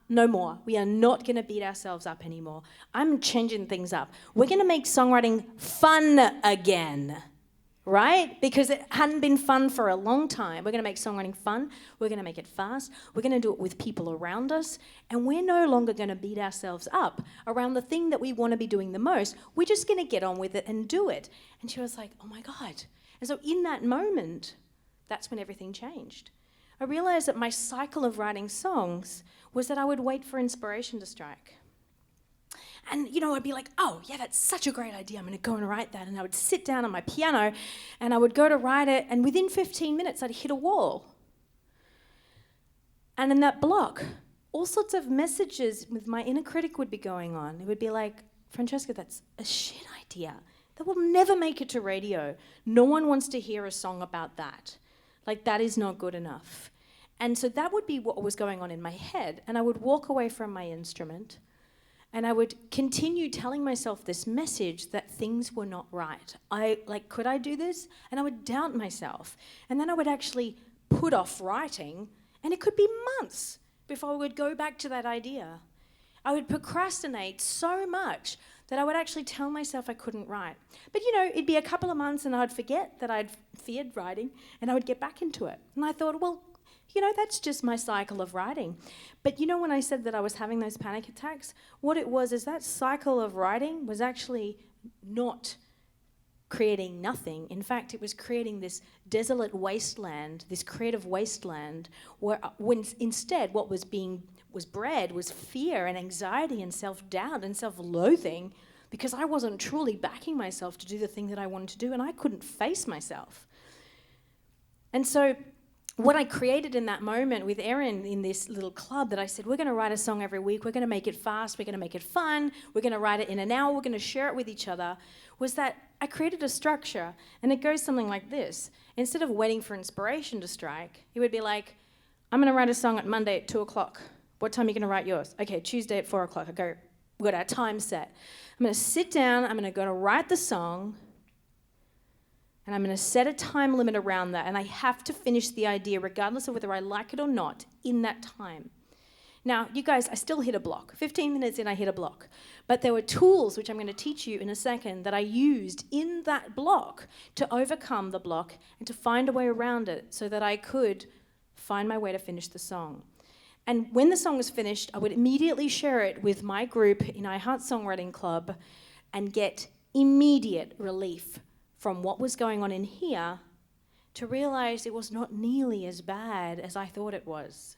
no more. We are not going to beat ourselves up anymore. I'm changing things up. We're going to make songwriting fun again, right? Because it hadn't been fun for a long time. We're going to make songwriting fun. We're going to make it fast. We're going to do it with people around us. And we're no longer going to beat ourselves up around the thing that we want to be doing the most. We're just going to get on with it and do it. And she was like, oh my God. And so in that moment, that's when everything changed. I realized that my cycle of writing songs was that I would wait for inspiration to strike. And, I'd be like, oh, yeah, that's such a great idea. I'm going to go and write that. And I would sit down on my piano and I would go to write it. And within 15 minutes, I'd hit a wall. And in that block, all sorts of messages with my inner critic would be going on. It would be like, Francesca, that's a shit idea. That will never make it to radio. No one wants to hear a song about that. Like, that is not good enough. And so that would be what was going on in my head. And I would walk away from my instrument and I would continue telling myself this message that things were not right. Could I do this? And I would doubt myself. And then I would actually put off writing, and it could be months before I would go back to that idea. I would procrastinate so much that I would actually tell myself I couldn't write. But it'd be a couple of months and I'd forget that I'd feared writing and I would get back into it. And I thought, well, that's just my cycle of writing. But when I said that I was having those panic attacks, what it was is that cycle of writing was actually not creating nothing. In fact, it was creating this desolate wasteland, this creative wasteland, where instead what was bred was fear and anxiety and self-doubt and self-loathing, because I wasn't truly backing myself to do the thing that I wanted to do, and I couldn't face myself. And so what I created in that moment with Erin in this little club, that I said, we're going to write a song every week, we're going to make it fast, we're going to make it fun, we're going to write it in an hour, we're going to share it with each other, was that I created a structure, and it goes something like this. Instead of waiting for inspiration to strike, it would be like, I'm going to write a song at Monday at 2 o'clock. What time are you going to write yours? Okay, Tuesday at 4 o'clock. We've got our time set. I'm going to sit down, I'm going to write the song, and I'm going to set a time limit around that, and I have to finish the idea regardless of whether I like it or not in that time. Now, you guys, I still hit a block. 15 minutes in, I hit a block. But there were tools, which I'm going to teach you in a second, that I used in that block to overcome the block and to find a way around it so that I could find my way to finish the song. And when the song was finished, I would immediately share it with my group in I Heart Songwriting Club and get immediate relief from what was going on in here to realize it was not nearly as bad as I thought it was.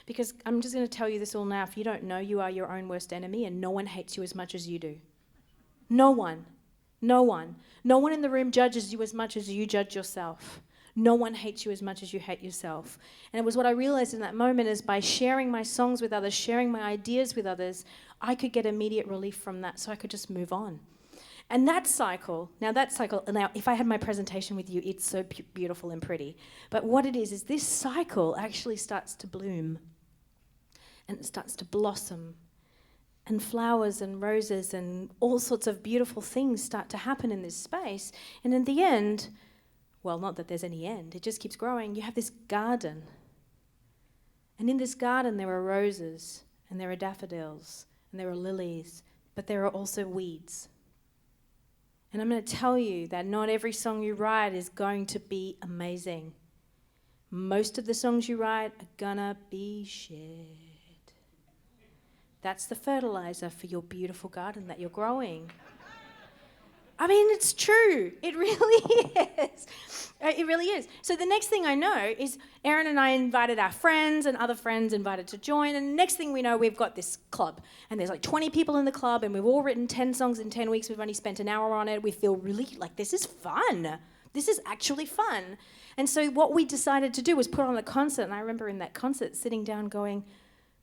Because I'm just going to tell you this all now. If you don't know, you are your own worst enemy, and no one hates you as much as you do. No one. No one. No one in the room judges you as much as you judge yourself. No one hates you as much as you hate yourself. And it was what I realized in that moment is by sharing my songs with others, sharing my ideas with others, I could get immediate relief from that, so I could just move on. And that cycle, now if I had my presentation with you, it's so beautiful and pretty. But what it is this cycle actually starts to bloom. And it starts to blossom. And flowers and roses and all sorts of beautiful things start to happen in this space. And in the end, well, not that there's any end, it just keeps growing. You have this garden. And in this garden there are roses, and there are daffodils, and there are lilies, but there are also weeds. And I'm going to tell you that not every song you write is going to be amazing. Most of the songs you write are gonna be shit. That's the fertilizer for your beautiful garden that you're growing. I mean, it's true. It really is. It really is. So the next thing I know is Erin and I invited our friends and other friends invited to join. And next thing we know, we've got this club. And there's like 20 people in the club and we've all written 10 songs in 10 weeks. We've only spent an hour on it. We feel really like this is fun. This is actually fun. And so what we decided to do was put on a concert. And I remember in that concert sitting down going,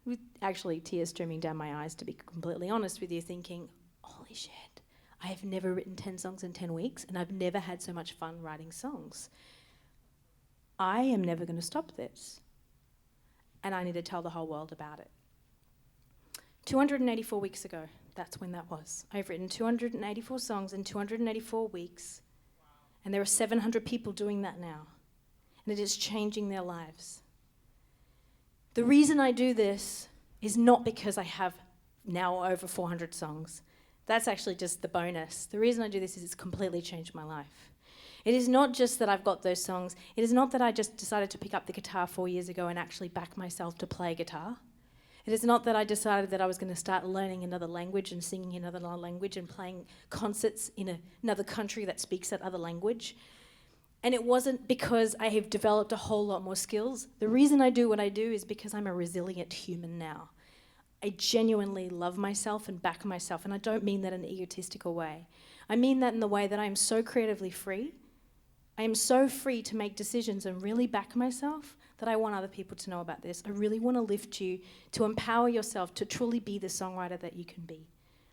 with actually tears streaming down my eyes, to be completely honest with you, thinking, holy shit. I have never written 10 songs in 10 weeks, and I've never had so much fun writing songs. I am never going to stop this. And I need to tell the whole world about it. 284 weeks ago, that's when that was. I've written 284 songs in 284 weeks, and there are 700 people doing that now. And it is changing their lives. The reason I do this is not because I have now over 400 songs. That's actually just the bonus. The reason I do this is it's completely changed my life. It is not just that I've got those songs. It is not that I just decided to pick up the guitar 4 years ago and actually back myself to play guitar. It is not that I decided that I was going to start learning another language and singing in another language and playing concerts in another country that speaks that other language. And it wasn't because I have developed a whole lot more skills. The reason I do what I do is because I'm a resilient human now. I genuinely love myself and back myself, and I don't mean that in an egotistical way. I mean that in the way that I am so creatively free. I am so free to make decisions and really back myself that I want other people to know about this. I really want to lift you to empower yourself to truly be the songwriter that you can be.